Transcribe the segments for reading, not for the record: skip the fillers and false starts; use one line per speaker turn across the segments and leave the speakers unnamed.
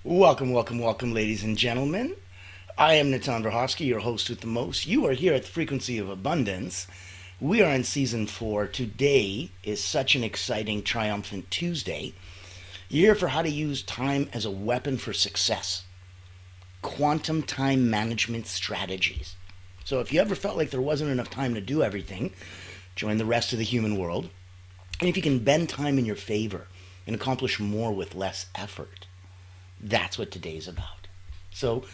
Welcome, welcome, welcome, ladies and gentlemen. I am 𝗧𝗏𝗃𝗀𝗃, your host with the most. You are here at the Frequency of Abundance. We are in season 4. Today is such an exciting, triumphant Tuesday. You're here for how to use time as a weapon for success. Quantum time management strategies. So if you ever felt like there wasn't enough time to do everything, join the rest of the human world. And if you can bend time in your favor and accomplish more with less effort, that's what today's about. So,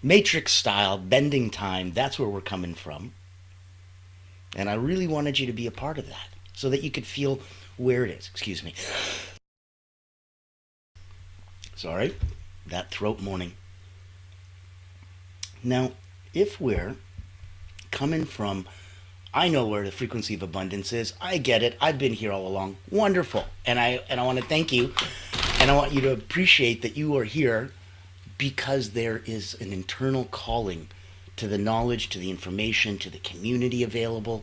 Matrix style, bending time, that's where we're coming from. And I really wanted you to be a part of that so that you could feel where it is. Excuse me. Sorry, that throat moaning. Now, if we're coming from, I know where the frequency of abundance is. I get it. I've been here all along. Wonderful. And I want to thank you. And I want you to appreciate that you are here because there is an internal calling to the knowledge, to the information, to the community available,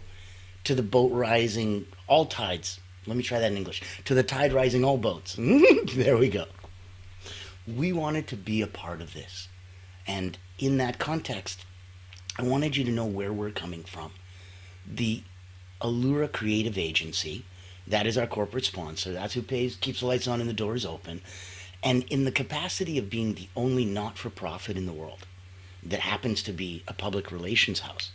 to the boat rising all tides. Let me try that in English. To the tide rising all boats. There we go. We wanted to be a part of this. And in that context, I wanted you to know where we're coming from. The 𝗪𝗲 Creative Agency, that is our corporate sponsor. That's who keeps the lights on and the doors open. And in the capacity of being the only not-for-profit in the world that happens to be a public relations house,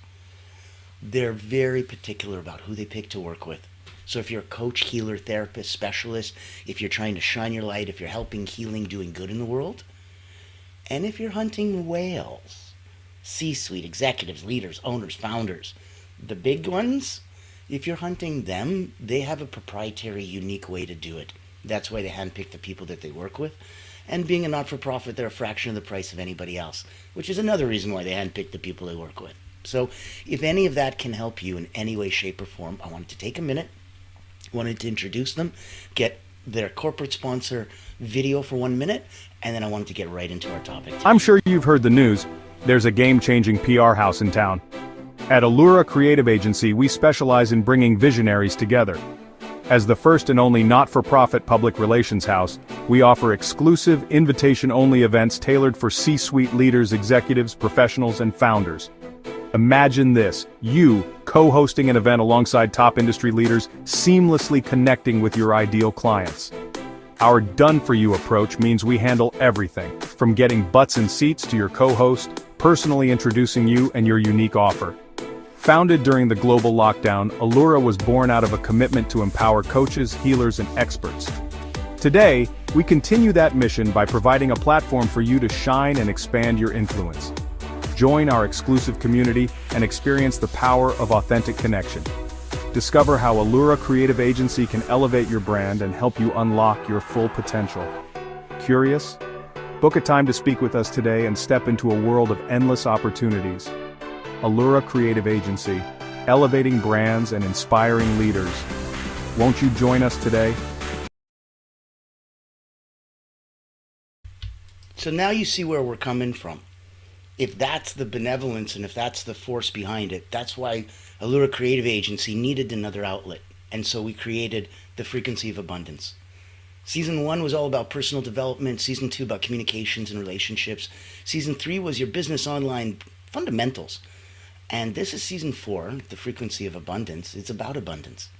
they're very particular about who they pick to work with. So if you're a coach, healer, therapist, specialist, if you're trying to shine your light, if you're helping, healing, doing good in the world, and if you're hunting whales, C-suite, executives, leaders, owners, founders, the big ones, if you're hunting them, they have a proprietary, unique way to do it. That's why they handpick the people that they work with. And being a not-for-profit, they're a fraction of the price of anybody else, which is another reason why they handpick the people they work with. So if any of that can help you in any way, shape, or form, I wanted to take a minute, wanted to introduce them, get their corporate sponsor video for 1 minute, and then I wanted to get right into our topic today.
I'm sure you've heard the news. There's a game-changing PR house in town. At 𝗪𝗲 Creative Agency, we specialize in bringing visionaries together. As the first and only not-for-profit public relations house, we offer exclusive, invitation-only events tailored for C-suite leaders, executives, professionals, and founders. Imagine this, you co-hosting an event alongside top industry leaders, seamlessly connecting with your ideal clients. Our done-for-you approach means we handle everything, from getting butts in seats to your co-host, personally introducing you and your unique offer. Founded during the global lockdown, 𝗪𝗲 was born out of a commitment to empower coaches, healers, and experts. Today, we continue that mission by providing a platform for you to shine and expand your influence. Join our exclusive community and experience the power of authentic connection. Discover how 𝗪𝗲 Creative Agency can elevate your brand and help you unlock your full potential. Curious? Book a time to speak with us today and step into a world of endless opportunities. 𝗪𝗲 Creative Agency, elevating brands and inspiring leaders. Won't you join us today?
So now you see where we're coming from. If that's the benevolence and if that's the force behind it, that's why 𝗪𝗲 Creative Agency needed another outlet. And so we created the Frequency of Abundance. Season 1 was all about personal development. Season 2 about communications and relationships. Season 3 was your business online fundamentals. And this is season 4, the Frequency of Abundance. It's about abundance.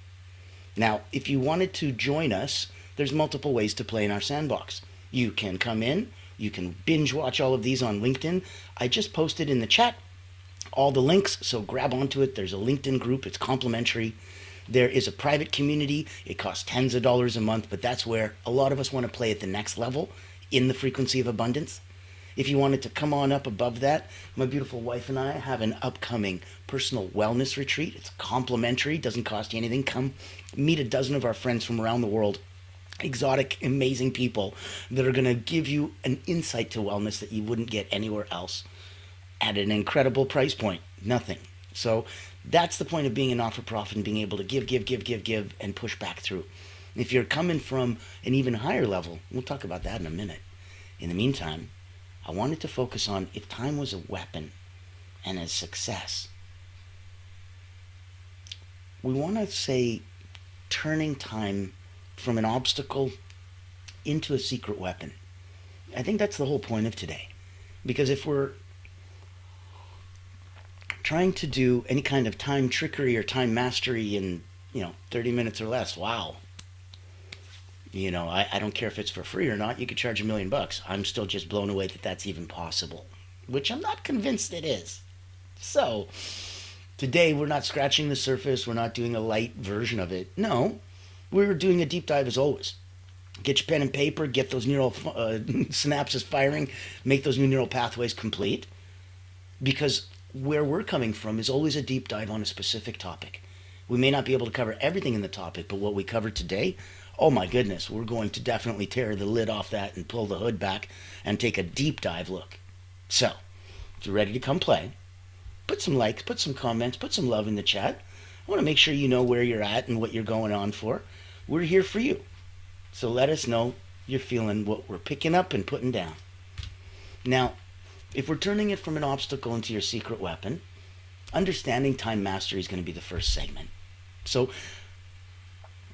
Now, if you wanted to join us, there's multiple ways to play in our sandbox. You can come in, you can binge watch all of these on LinkedIn. I just posted in the chat all the links, so grab onto it. There's a LinkedIn group, it's complimentary. There is a private community, it costs tens of dollars a month, but that's where a lot of us want to play at the next level in the Frequency of Abundance. If you wanted to come on up above that, my beautiful wife and I have an upcoming personal wellness retreat. It's complimentary, doesn't cost you anything. Come meet a dozen of our friends from around the world, exotic, amazing people that are going to give you an insight to wellness that you wouldn't get anywhere else at an incredible price point. Nothing. So that's the point of being a not-for-profit and being able to give, and push back through. If you're coming from an even higher level, we'll talk about that in a minute. In the meantime, I wanted to focus on if time was a weapon and as success. We want to say turning time from an obstacle into a secret weapon. I think that's the whole point of today. Because if we're trying to do any kind of time trickery or time mastery in, 30 minutes or less, wow. I don't care if it's for free or not. You could charge $1 million. I'm still just blown away that that's even possible, which I'm not convinced it is. So, today we're not scratching the surface. We're not doing a light version of it. No, we're doing a deep dive as always. Get your pen and paper, get those neural synapses firing, make those new neural pathways complete. Because where we're coming from is always a deep dive on a specific topic. We may not be able to cover everything in the topic, but what we covered today, oh my goodness, we're going to definitely tear the lid off that and pull the hood back and take a deep dive look. So, if you're ready to come play, put some likes, put some comments, put some love in the chat. I want to make sure you know where you're at and what you're going on for. We're here for you. So let us know you're feeling what we're picking up and putting down. Now, if we're turning it from an obstacle into your secret weapon, understanding time mastery is going to be the first segment. So,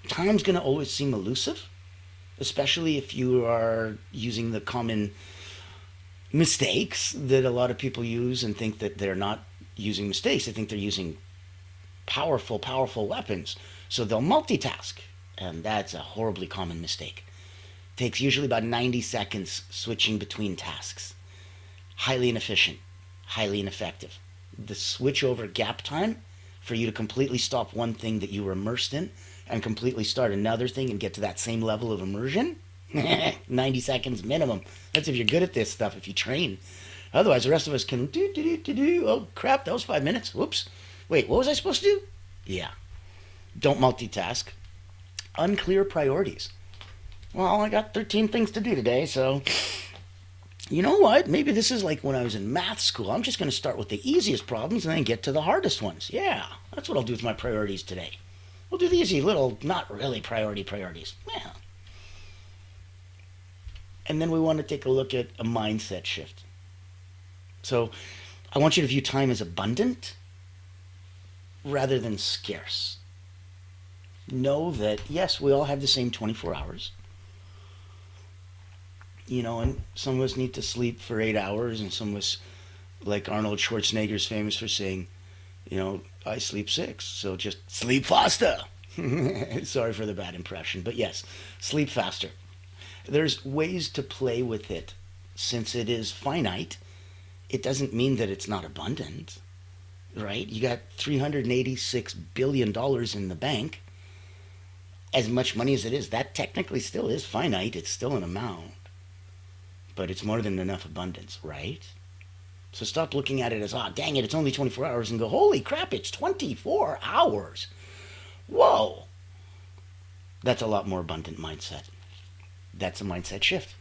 time's going to always seem elusive, especially if you are using the common mistakes that a lot of people use and think that they're not using mistakes. They think they're using powerful weapons. So they'll multitask. And that's a horribly common mistake. It takes usually about 90 seconds switching between tasks. Highly inefficient, highly ineffective. The switch over gap time for you to completely stop one thing that you were immersed in and completely start another thing and get to that same level of immersion, 90 seconds minimum. That's if you're good at this stuff, if you train. Otherwise, the rest of us can do. Oh, crap, that was 5 minutes. Whoops. Wait, what was I supposed to do? Yeah. Don't multitask. Unclear priorities. Well, I got 13 things to do today, so you know what? Maybe this is like when I was in math school. I'm just going to start with the easiest problems and then get to the hardest ones. Yeah, that's what I'll do with my priorities today. We'll do the easy little, not really priorities. Yeah. And then we want to take a look at a mindset shift. So I want you to view time as abundant rather than scarce. Know that, yes, we all have the same 24 hours. And some of us need to sleep for 8 hours, and some of us, like Arnold Schwarzenegger's famous for saying, I sleep 6, so just sleep faster. Sorry for the bad impression, but yes, sleep faster. There's ways to play with it. Since it is finite, it doesn't mean that it's not abundant, right? You got $386 billion in the bank. As much money as it is, that technically still is finite. It's still an amount. But it's more than enough abundance, right? So stop looking at it as, dang it, it's only 24 hours, and go, holy crap, it's 24 hours. Whoa. That's a lot more abundant mindset. That's a mindset shift.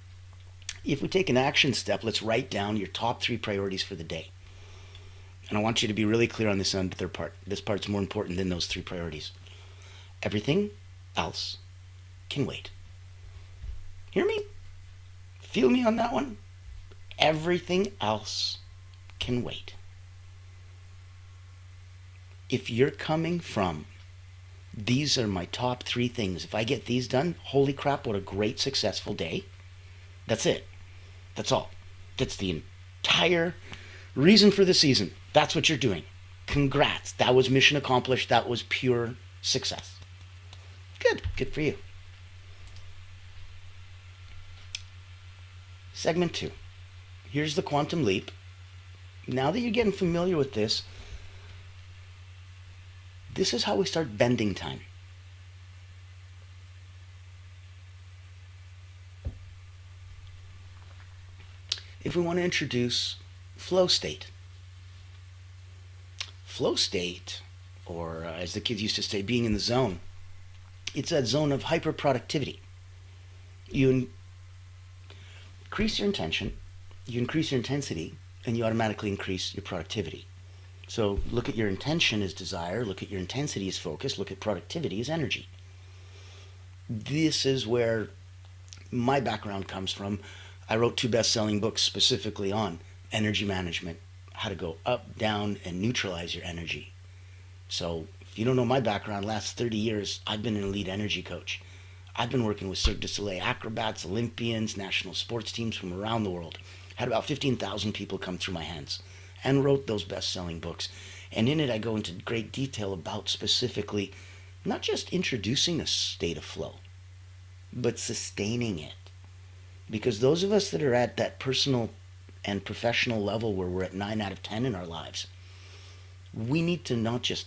If we take an action step, let's write down your top 3 priorities for the day. And I want you to be really clear on this other part. This part's more important than those 3 priorities. Everything else can wait. Hear me? Feel me on that one? Everything else can wait. If you're coming from, these are my top 3 things. If I get these done, holy crap, what a great successful day. That's it. That's all. That's the entire reason for the season. That's what you're doing. Congrats. That was mission accomplished. That was pure success. Good for you. Segment 2. Here's the quantum leap. Now that you're getting familiar with this, this is how we start bending time. If we want to introduce flow state. Flow state, or as the kids used to say, being in the zone, it's that zone of hyper-productivity. You increase your intention, you increase your intensity, and you automatically increase your productivity. So look at your intention as desire, look at your intensity as focus, look at productivity as energy. This is where my background comes from. I wrote 2 best-selling books specifically on energy management, how to go up, down, and neutralize your energy. So if you don't know my background, last 30 years, I've been an elite energy coach. I've been working with Cirque du Soleil acrobats, Olympians, national sports teams from around the world. Had about 15,000 people come through my hands and wrote those best-selling books. And in it, I go into great detail about specifically not just introducing a state of flow, but sustaining it. Because those of us that are at that personal and professional level where we're at 9 out of 10 in our lives, we need to not just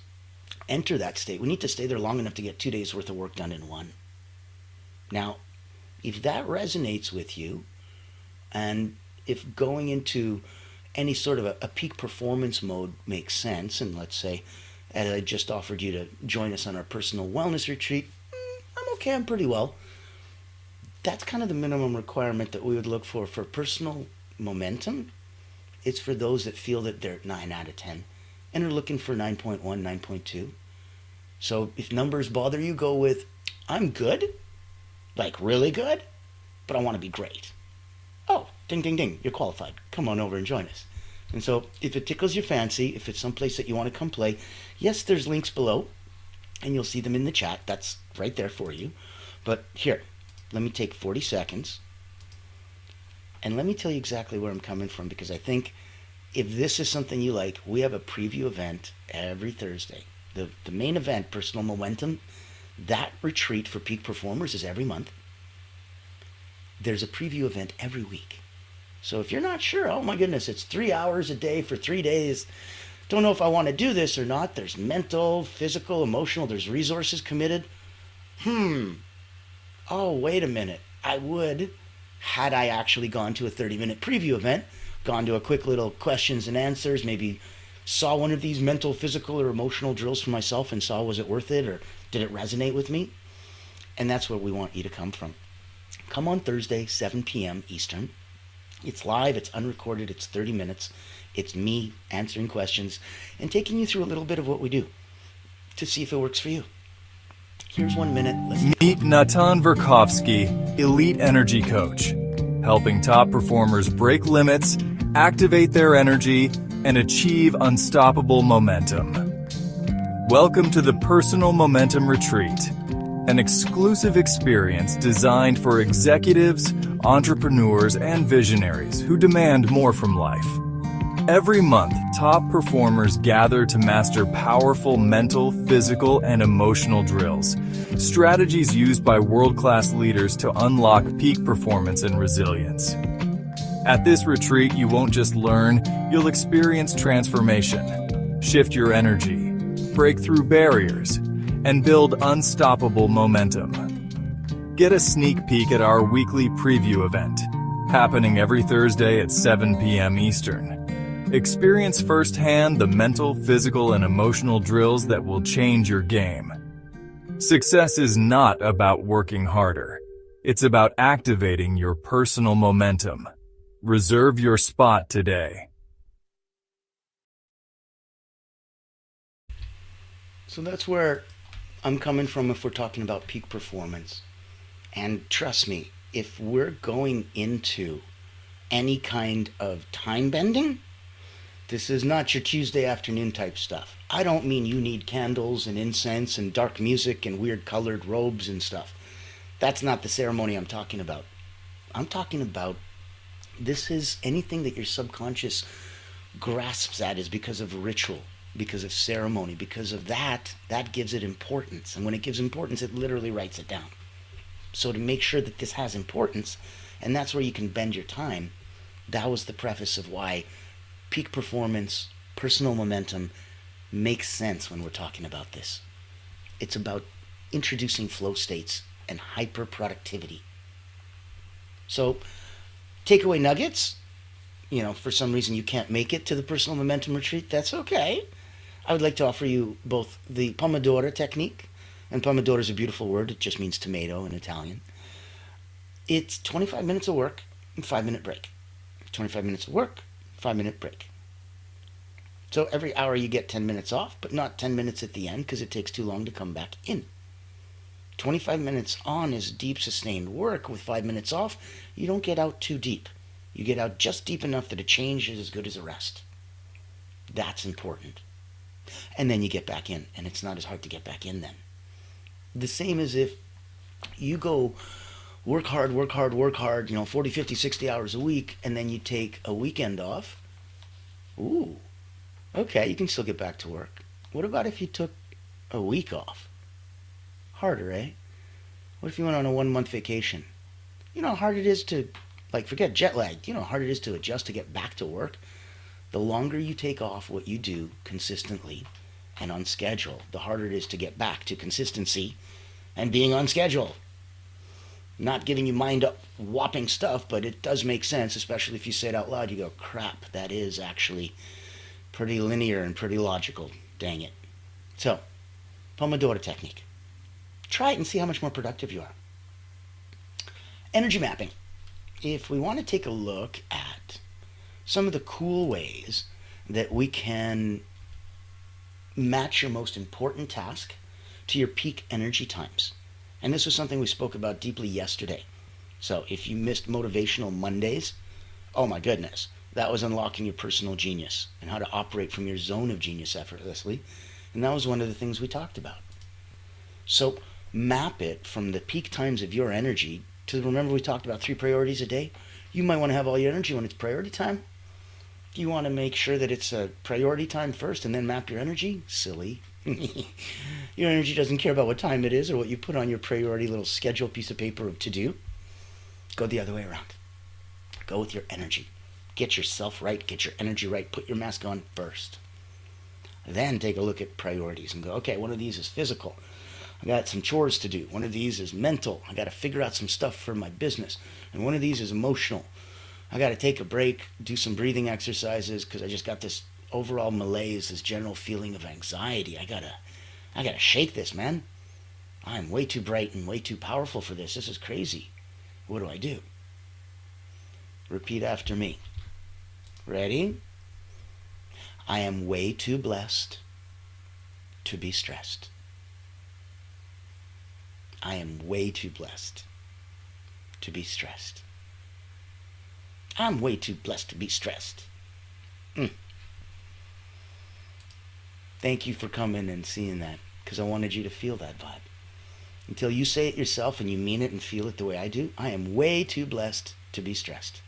enter that state, we need to stay there long enough to get 2 days worth of work done in one. Now, if that resonates with you, and if going into any sort of a peak performance mode makes sense, and let's say, as I just offered you to join us on our personal wellness retreat, I'm okay, I'm pretty well. That's kind of the minimum requirement that we would look for personal momentum. It's for those that feel that they're 9 out of 10 and are looking for 9.1, 9.2. So if numbers bother you, go with, I'm good, like really good, but I want to be great. Oh, ding, ding, ding, you're qualified. Come on over and join us. And so if it tickles your fancy, if it's someplace that you want to come play, yes, there's links below, and you'll see them in the chat. That's right there for you. But here, let me take 40 seconds, and let me tell you exactly where I'm coming from, because I think if this is something you like, we have a preview event every Thursday. The main event, Personal Momentum, that retreat for peak performers is every month. There's a preview event every week. So if you're not sure, oh my goodness, it's 3 hours a day for 3 days, don't know if I want to do this or not, there's mental, physical, emotional, there's resources committed. Oh, wait a minute. I would, had I actually gone to a 30-minute preview event, gone to a quick little questions and answers, maybe saw one of these mental, physical, or emotional drills for myself and saw, was it worth it, or did it resonate with me? And that's where we want you to come from. Come on Thursday, 7 p.m. Eastern. It's live, it's unrecorded, it's 30 minutes. It's me answering questions and taking you through a little bit of what we do to see if it works for you. Here's 1 minute.
Meet 𝗧𝗶𝗺𝗲𝗀, Elite Energy Coach, helping top performers break limits, activate their energy, and achieve unstoppable momentum. Welcome to the Personal Momentum Retreat, an exclusive experience designed for executives, entrepreneurs, and visionaries who demand more from life. Every month, top performers gather to master powerful mental, physical, and emotional drills, strategies used by world-class leaders to unlock peak performance and resilience. At this retreat, you won't just learn, you'll experience transformation, shift your energy, break through barriers, and build unstoppable momentum. Get a sneak peek at our weekly preview event, happening every Thursday at 7 p.m. Eastern. Experience firsthand the mental, physical, and emotional drills that will change your game. Success is not about working harder. It's about activating your personal momentum. Reserve your spot today.
So that's where I'm coming from if we're talking about peak performance. And trust me, if we're going into any kind of time bending, this is not your Tuesday afternoon type stuff. I don't mean you need candles and incense and dark music and weird colored robes and stuff. That's not the ceremony I'm talking about. I'm talking about this is anything that your subconscious grasps at is because of ritual, because of ceremony, because of that gives it importance. And when it gives importance, it literally writes it down. So to make sure that this has importance, and that's where you can bend your time, that was the preface of why peak performance, personal momentum makes sense when we're talking about this. It's about introducing flow states and hyper productivity. So takeaway nuggets, for some reason you can't make it to the personal momentum retreat, that's okay. I would like to offer you both the Pomodoro technique, and Pomodoro is a beautiful word, it just means tomato in Italian. It's 25 minutes of work and 5-minute break. 25 minutes of work, 5-minute break. So every hour you get 10 minutes off, but not 10 minutes at the end because it takes too long to come back in. 25 minutes on is deep sustained work. With 5 minutes off, you don't get out too deep. You get out just deep enough that a change is as good as a rest. That's important. And then you get back in, and it's not as hard to get back in then. The same as if You go work hard, 40, 50, 60 hours a week, and then you take a weekend off. Ooh, okay, you can still get back to work. What about if you took a week off? Harder, eh? What if you went on a 1 month vacation? You know how hard it is to, like, forget jet lag. You know how hard it is to adjust to get back to work? The longer you take off what you do consistently and on schedule, the harder it is to get back to consistency and being on schedule. Not giving you mind up whopping stuff, but it does make sense, especially if you say it out loud. You go, crap, that is actually pretty linear and pretty logical. Dang it. So, Pomodoro technique. Try it and see how much more productive you are. Energy mapping. If we want to take a look at some of the cool ways that we can match your most important task to your peak energy times. And this was something we spoke about deeply yesterday. So if you missed Motivational Mondays, oh my goodness, that was unlocking your personal genius and how to operate from your zone of genius effortlessly. And that was one of the things we talked about. So map it from the peak times of your energy to, remember we talked about 3 priorities a day? You might want to have all your energy when it's priority time. You want to make sure that it's a priority time first and then map your energy? Silly. Your energy doesn't care about what time it is or what you put on your priority little schedule piece of paper of to-do. Go the other way around. Go with your energy. Get yourself right. Get your energy right. Put your mask on first. Then take a look at priorities and go, okay, one of these is physical. I got some chores to do. One of these is mental. I got to figure out some stuff for my business. And one of these is emotional. I got to take a break, do some breathing exercises because I just got this overall malaise, this general feeling of anxiety. I gotta shake this, man. I'm way too bright and way too powerful for this. This is crazy. What do I do? Repeat after me. Ready? I am way too blessed to be stressed. I am way too blessed to be stressed. I'm way too blessed to be stressed. Thank you for coming and seeing that, because I wanted you to feel that vibe. Until you say it yourself and you mean it and feel it the way I do, I am way too blessed to be stressed.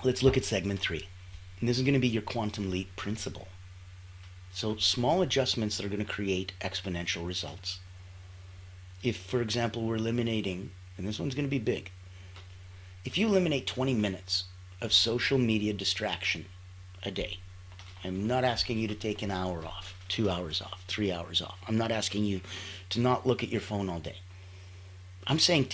Let's look at segment 3. And this is going to be your quantum leap principle. So small adjustments that are going to create exponential results. If, for example, we're eliminating, and this one's going to be big, if you eliminate 20 minutes of social media distraction a day, I'm not asking you to take an hour off, 2 hours off, 3 hours off. I'm not asking you to not look at your phone all day. I'm saying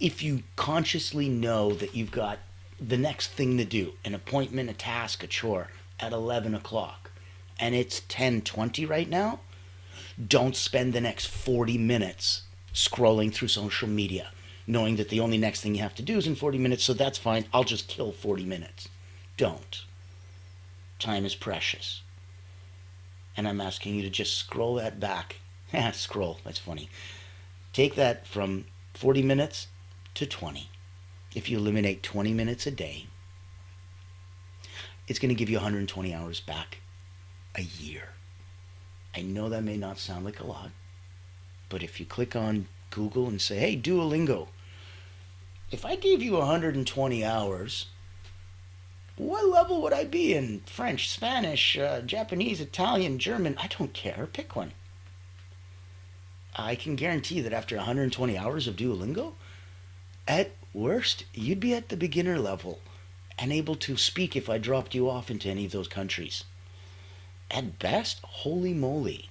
if you consciously know that you've got the next thing to do, an appointment, a task, a chore at 11 o'clock, and it's 10:20 right now, don't spend the next 40 minutes scrolling through social media, knowing that the only next thing you have to do is in 40 minutes, so that's fine, I'll just kill 40 minutes. Don't. Time is precious. And I'm asking you to just scroll that back. Scroll, that's funny. Take that from 40 minutes to 20. If you eliminate 20 minutes a day, it's going to give you 120 hours back a year. I know that may not sound like a lot, but if you click on Google and say, hey, Duolingo, if I gave you 120 hours, what level would I be in French, Spanish, Japanese, Italian, German? I don't care. Pick one. I can guarantee that after 120 hours of Duolingo, at worst, you'd be at the beginner level and able to speak if I dropped you off into any of those countries. At best, holy moly,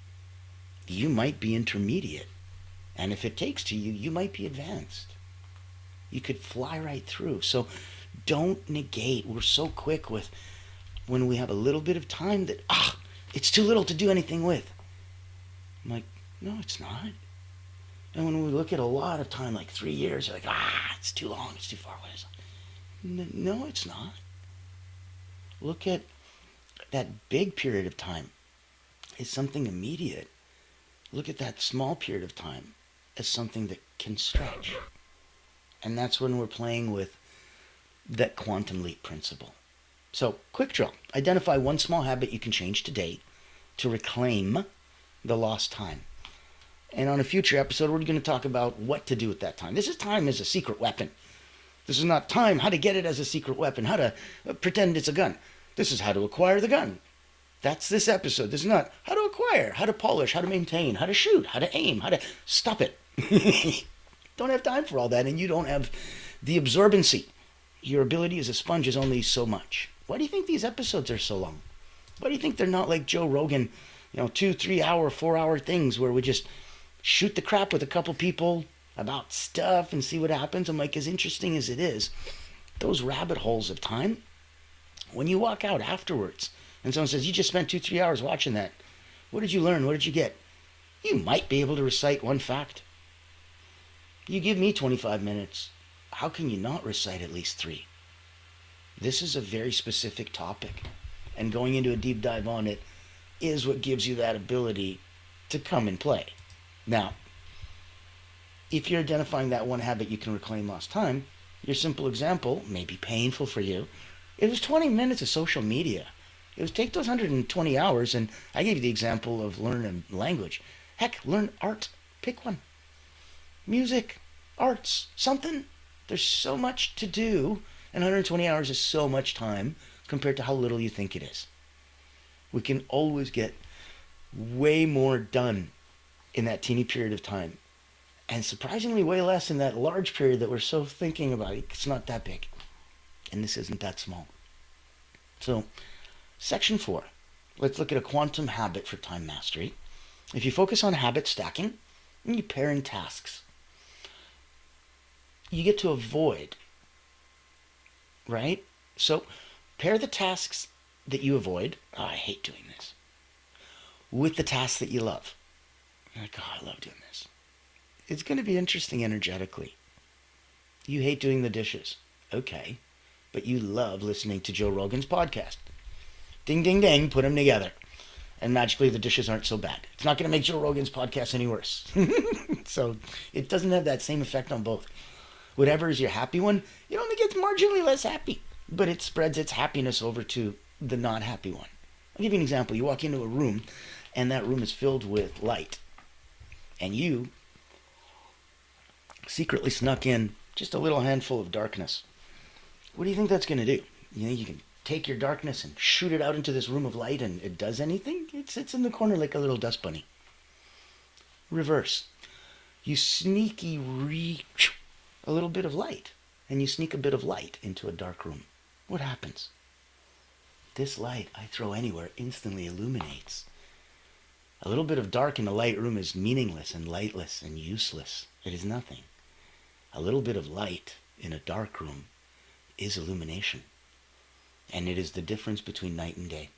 you might be intermediate. And if it takes to you, you might be advanced. You could fly right through. So don't negate. We're so quick with when we have a little bit of time that, it's too little to do anything with. I'm like, no, it's not. And when we look at a lot of time, like 3 years, you're like, it's too long, it's too far away. No, it's not. Look at that big period of time as something immediate. Look at that small period of time as something that can stretch. And that's when we're playing with that quantum leap principle. So, quick drill. Identify one small habit you can change today to reclaim the lost time. And on a future episode, we're going to talk about what to do with that time. This is time as a secret weapon. This is not time, how to get it as a secret weapon, how to pretend it's a gun. This is how to acquire the gun. That's this episode. This is not how to acquire, how to polish, how to maintain, how to shoot, how to aim, how to stop it. Don't have time for all that, and you don't have the absorbency. Your ability as a sponge is only so much. Why do you think these episodes are so long? Why do you think they're not like Joe Rogan, 2, 3 hour, 4 hour things where we just shoot the crap with a couple people about stuff and see what happens? I'm like, as interesting as it is, those rabbit holes of time, when you walk out afterwards and someone says, you just spent 2, 3 hours watching that, what did you learn? What did you get? You might be able to recite one fact. You give me 25 minutes. How can you not recite at least 3? This is a very specific topic, and going into a deep dive on it is what gives you that ability to come and play. Now, if you're identifying that one habit you can reclaim lost time, your simple example may be painful for you. It was 20 minutes of social media. It was take those 120 hours, and I gave you the example of learn a language. Heck, learn art. Pick one. Music, arts, something. There's so much to do, and 120 hours is so much time compared to how little you think it is. We can always get way more done in that teeny period of time, and surprisingly way less in that large period that we're so thinking about. It's not that big, and this isn't that small. So, section 4. Let's look at a quantum habit for time mastery. If you focus on habit stacking, and you pair in tasks, you get to avoid, right? So pair the tasks that you avoid, I hate doing this, with the tasks that you love. You're like, I love doing this. It's going to be interesting energetically. You hate doing the dishes. Okay. But you love listening to Joe Rogan's podcast. Ding, ding, ding, put them together. And magically the dishes aren't so bad. It's not going to make Joe Rogan's podcast any worse. So it doesn't have that same effect on both. Whatever is your happy one, it only gets marginally less happy, but it spreads its happiness over to the not happy one. I'll give you an example. You walk into a room, and that room is filled with light, and you secretly snuck in just a little handful of darkness. What do you think that's going to do? You think you can take your darkness and shoot it out into this room of light, and it does anything? It sits in the corner like a little dust bunny. Reverse. You sneaky reach a little bit of light, and you sneak a bit of light into a dark room. What happens? This light I throw anywhere instantly illuminates. A little bit of dark in a light room is meaningless and lightless and useless. It is nothing. A little bit of light in a dark room is illumination. And it is the difference between night and day.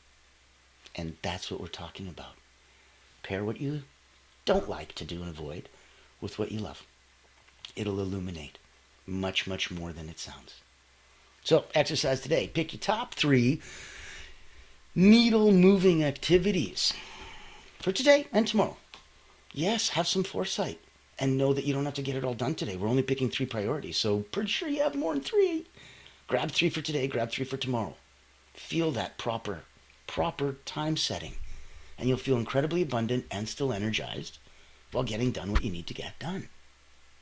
And that's what we're talking about. Pair what you don't like to do and avoid with what you love. It'll illuminate much, much more than it sounds. So, exercise today. Pick your top 3 needle-moving activities for today and tomorrow. Yes, have some foresight and know that you don't have to get it all done today. We're only picking 3 priorities, so pretty sure you have more than 3. Grab 3 for today, grab 3 for tomorrow. Feel that proper time setting, and you'll feel incredibly abundant and still energized while getting done what you need to get done.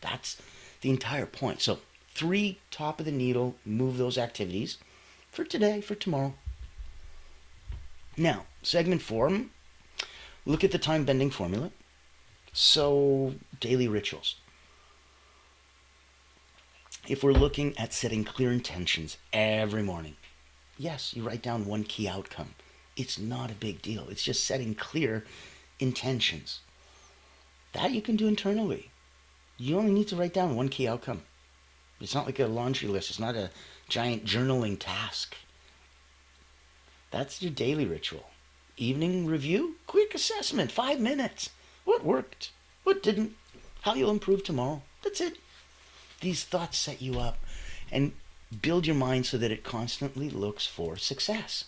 That's the entire point. So 3 top of the needle, move those activities for today, for tomorrow. Now, segment 4, look at the time bending formula. So, daily rituals. If we're looking at setting clear intentions every morning, yes, you write down 1 key outcome. It's not a big deal. It's just setting clear intentions. That you can do internally. You only need to write down 1 key outcome. It's not like a laundry list. It's not a giant journaling task. That's your daily ritual. Evening review, quick assessment, 5 minutes. What worked? What didn't? How you'll improve tomorrow. That's it. These thoughts set you up and build your mind so that it constantly looks for success.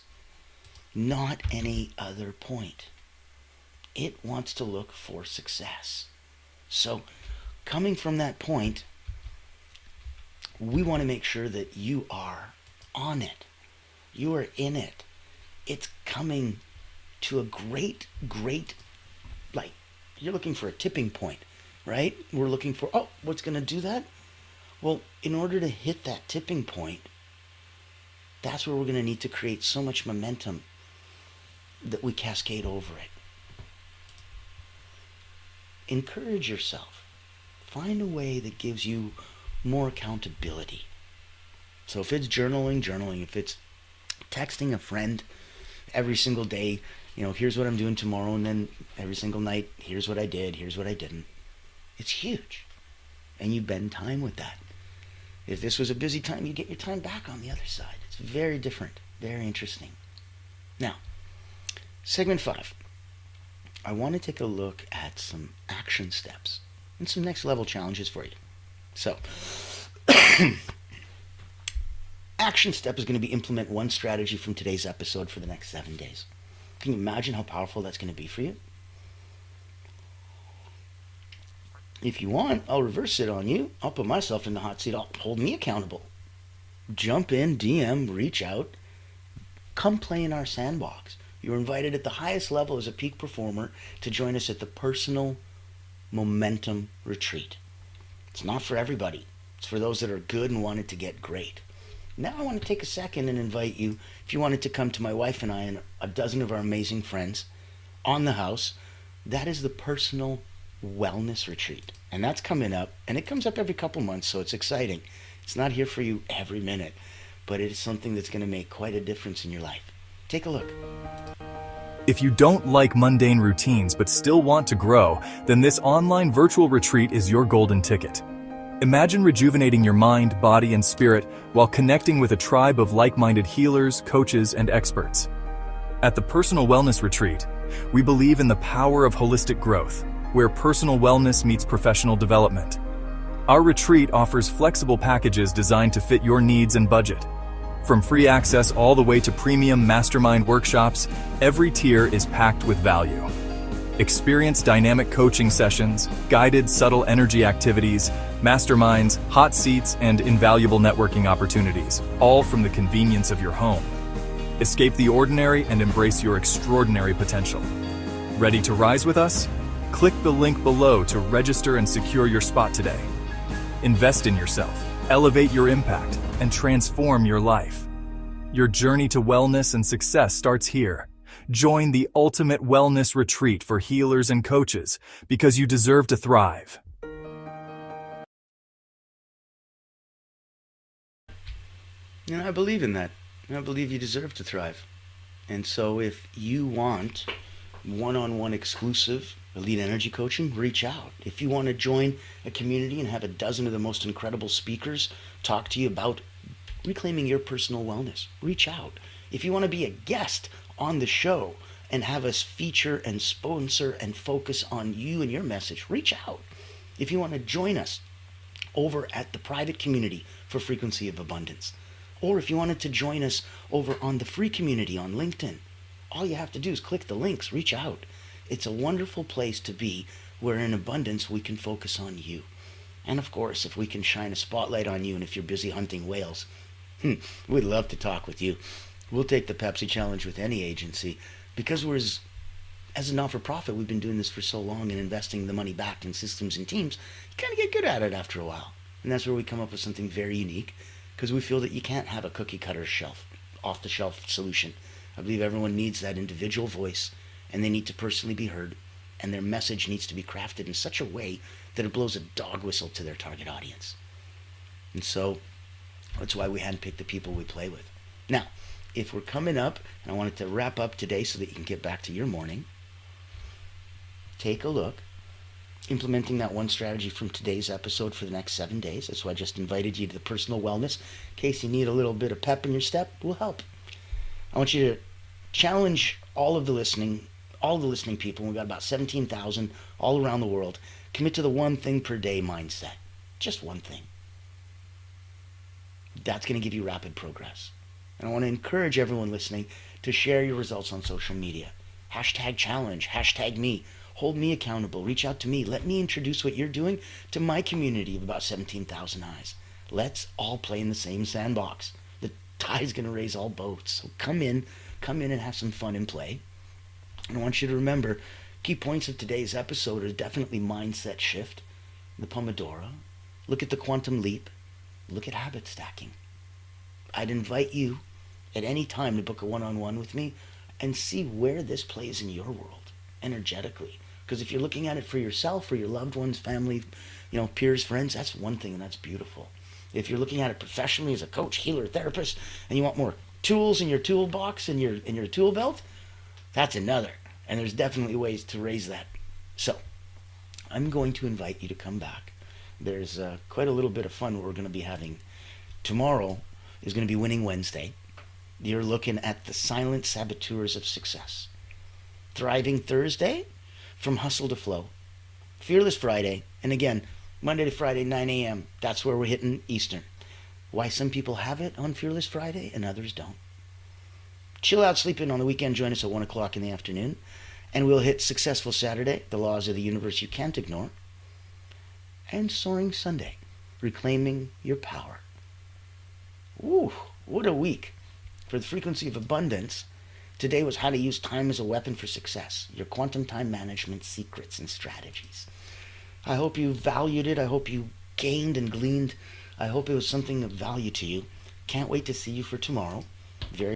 Not any other point. It wants to look for success. So, coming from that point, we want to make sure that you are on it. You are in it. It's coming to a great like, you're looking for a tipping point, right? We're looking for, oh, what's going to do that? Well, in order to hit that tipping point, that's where we're going to need to create so much momentum that we cascade over it. Encourage yourself. Find a way that gives you more accountability. So if it's journaling. If it's texting a friend every single day, here's what I'm doing tomorrow, and then every single night, here's what I did, here's what I didn't. It's huge. And you bend time with that. If this was a busy time, you get your time back on the other side. It's very different, very interesting. Now, segment 5. I want to take a look at some action steps and some next level challenges for you. So, action step is going to be implement one strategy from today's episode for the next 7 days. Can you imagine how powerful that's going to be for you? If you want, I'll reverse it on you. I'll put myself in the hot seat. I'll hold me accountable. Jump in, DM, reach out. Come play in our sandbox. You're invited at the highest level as a peak performer to join us at the Personal Momentum Retreat. It's not for everybody. It's for those that are good and wanted to get great. Now I want to take a second and invite you, if you wanted to come to my wife and I and a dozen of our amazing friends on the house, that is the Personal Wellness Retreat. And that's coming up, and it comes up every couple months, so it's exciting. It's not here for you every minute, but it is something that's going to make quite a difference in your life. Take a look.
If you don't like mundane routines but still want to grow, then this online virtual retreat is your golden ticket. Imagine rejuvenating your mind, body, and spirit while connecting with a tribe of like-minded healers, coaches, and experts. At the Personal Wellness Retreat, we believe in the power of holistic growth, where personal wellness meets professional development. Our retreat offers flexible packages designed to fit your needs and budget. From free access all the way to premium mastermind workshops, every tier is packed with value. Experience dynamic coaching sessions, guided subtle energy activities, masterminds, hot seats, and invaluable networking opportunities, all from the convenience of your home. Escape the ordinary and embrace your extraordinary potential. Ready to rise with us? Click the link below to register and secure your spot today. Invest in yourself, elevate your impact, and transform your life. Your journey to wellness and success starts here. Join the ultimate wellness retreat for healers and coaches because you deserve to thrive.
I believe in that. I believe you deserve to thrive. And so if you want one-on-one exclusive elite energy coaching, reach out. If you want to join a community and have a dozen of the most incredible speakers talk to you about reclaiming your personal wellness, reach out. If you want to be a guest on the show and have us feature and sponsor and focus on you and your message, reach out. If you want to join us over at the private community for Frequency of Abundance, or if you wanted to join us over on the free community on LinkedIn, all you have to do is click the links, reach out. It's a wonderful place to be where in abundance we can focus on you. And of course, if we can shine a spotlight on you and if you're busy hunting whales, we'd love to talk with you. We'll take the Pepsi challenge with any agency because as a not-for-profit, we've been doing this for so long and investing the money back in systems and teams, you kind of get good at it after a while. And that's where we come up with something very unique because we feel that you can't have a cookie-cutter off-the-shelf solution. I believe everyone needs that individual voice and they need to personally be heard and their message needs to be crafted in such a way that it blows a dog whistle to their target audience. And so that's why we handpick the people we play with. Now, if we're coming up, and I wanted to wrap up today so that you can get back to your morning, take a look, implementing that one strategy from today's episode for the next 7 days. That's why I just invited you to the Personal Wellness. In case you need a little bit of pep in your step, we'll help. I want you to challenge all the listening people. We've got about 17,000 all around the world. Commit to the one thing per day mindset. Just one thing. That's going to give you rapid progress. And I want to encourage everyone listening to share your results on social media. #challenge, #me. Hold me accountable. Reach out to me. Let me introduce what you're doing to my community of about 17,000 eyes. Let's all play in the same sandbox. The tide's going to raise all boats. So come in and have some fun and play. And I want you to remember, Key points of today's episode are definitely mindset shift, the Pomodoro, look at the quantum leap, look at habit stacking. I'd invite you at any time to book a one-on-one with me and see where this plays in your world energetically. Because if you're looking at it for yourself, for your loved ones, family, peers, friends, that's one thing, and that's beautiful. If you're looking at it professionally as a coach, healer, therapist, and you want more tools in your toolbox and your tool belt, that's another. And there's definitely ways to raise that. So I'm going to invite you to come back. There's quite a little bit of fun we're going to be having. Tomorrow is going to be Winning Wednesday. You're looking at the silent saboteurs of success. Thriving Thursday, from hustle to flow. Fearless Friday, and again, Monday to Friday, 9 a.m. That's where we're hitting Eastern. Why some people have it on Fearless Friday and others don't. Chill out sleeping on the weekend. Join us at 1 o'clock in the afternoon. And we'll hit Successful Saturday, the laws of the universe you can't ignore. And Soaring Sunday, reclaiming your power. Ooh, what a week. For the frequency of abundance, today was how to use time as a weapon for success. Your quantum time management secrets and strategies. I hope you valued it. I hope you gained and gleaned. I hope it was something of value to you. Can't wait to see you for tomorrow.